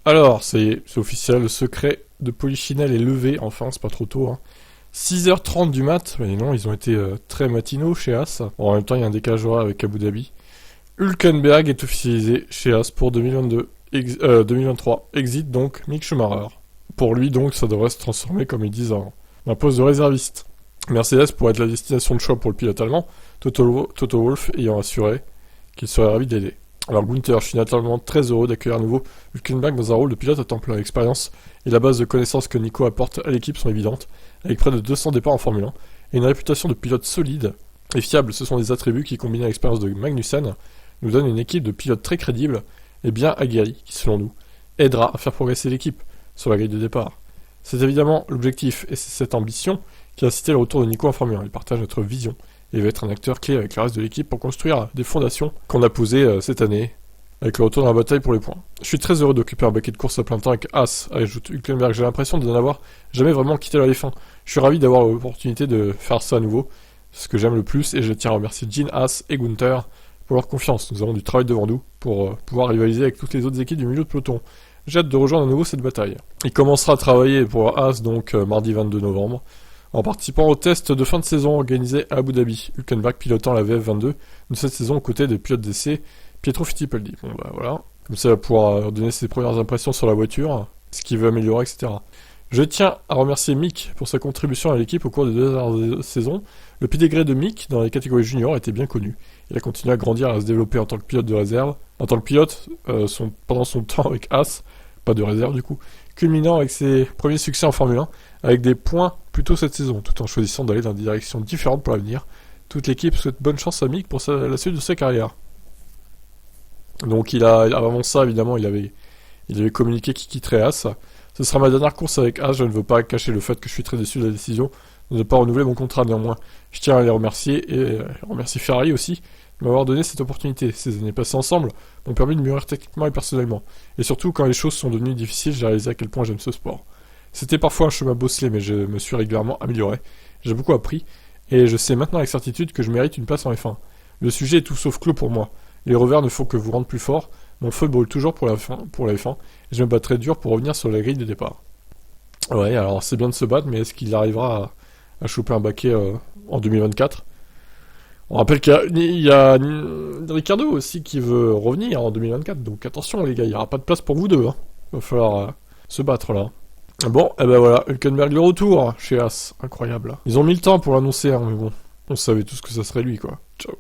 Alors, c'est officiel, le secret de Polichinelle est levé, enfin, c'est pas trop tôt, hein. 6h30 du mat, mais non, ils ont été très matinaux chez As. Bon, en même temps, il y a un décalage horaire avec Abu Dhabi. Hülkenberg est officialisé chez As pour 2023. Exit donc Mick Schumacher. Pour lui, donc, ça devrait se transformer, comme ils disent, en un poste de réserviste. Mercedes pourrait être la destination de choix pour le pilote allemand, Toto Wolff ayant assuré qu'il serait ravi d'aider. Alors Gunther, je suis naturellement très heureux d'accueillir à nouveau Hülkenberg dans un rôle de pilote à temps plein. L'expérience et la base de connaissances que Nico apporte à l'équipe sont évidentes, avec près de 200 départs en Formule 1 et une réputation de pilote solide et fiable. Ce sont des attributs qui, combinés à l'expérience de Magnussen, nous donnent une équipe de pilotes très crédible et bien aguerrie, qui selon nous aidera à faire progresser l'équipe sur la grille de départ. C'est évidemment l'objectif et c'est cette ambition qui a incité le retour de Nico en Formule 1. Il partage notre vision et va être un acteur clé avec le reste de l'équipe pour construire des fondations qu'on a posées cette année avec le retour dans la bataille pour les points. Je suis très heureux d'occuper un baquet de course à plein temps avec As, ajoute Hülkenberg. J'ai l'impression de n'avoir jamais vraiment quitté la F1. Je suis ravi d'avoir l'opportunité de faire ça à nouveau, c'est ce que j'aime le plus, et je tiens à remercier Jean, As et Gunther pour leur confiance. Nous avons du travail devant nous pour pouvoir rivaliser avec toutes les autres équipes du milieu de peloton. J'ai hâte de rejoindre à nouveau cette bataille. Il commencera à travailler pour As donc mardi 22 novembre. En participant au test de fin de saison organisé à Abu Dhabi, Hülkenberg pilotant la VF22 de cette saison aux côtés des pilotes d'essai Pietro Fittipaldi. Bon bah voilà, comme ça il va pouvoir donner ses premières impressions sur la voiture, ce qu'il veut améliorer, etc. Je tiens à remercier Mick pour sa contribution à l'équipe au cours des 2 dernières saisons. Le pédigré de Mick dans les catégories juniors était bien connu. Il a continué à grandir et à se développer en tant que pilote de réserve, en tant que pilote pendant son temps avec As, pas de réserve du coup, culminant avec ses premiers succès en Formule 1, avec des points plutôt cette saison, tout en choisissant d'aller dans des directions différentes pour l'avenir. Toute l'équipe souhaite bonne chance à Mick pour la suite de sa carrière. Donc avant ça, évidemment, il avait communiqué qu'il quitterait As. Ce sera ma dernière course avec As, je ne veux pas cacher le fait que je suis très déçu de la décision de ne pas renouveler mon contrat néanmoins. Je tiens à les remercier et remercier Ferrari aussi de m'avoir donné cette opportunité. Ces années passées ensemble m'ont permis de mûrir techniquement et personnellement. Et surtout, quand les choses sont devenues difficiles, j'ai réalisé à quel point j'aime ce sport. C'était parfois un chemin bosselé, mais je me suis régulièrement amélioré. J'ai beaucoup appris, et je sais maintenant avec certitude que je mérite une place en F1. Le sujet est tout sauf clos pour moi. Les revers ne font que vous rendre plus fort. Mon feu brûle toujours pour la F1, et je me battrai dur pour revenir sur la grille de départ. Ouais, alors c'est bien de se battre, mais est-ce qu'il arrivera à choper un baquet en 2024 ? On rappelle qu'il y a Ricciardo aussi qui veut revenir en 2024, donc attention les gars, il n'y aura pas de place pour vous deux. Hein. Il va falloir se battre là. Bon, et ben voilà, Hülkenberg de retour chez As, incroyable. Ils ont mis le temps pour l'annoncer, hein, mais bon, on savait tous que ça serait lui quoi. Ciao.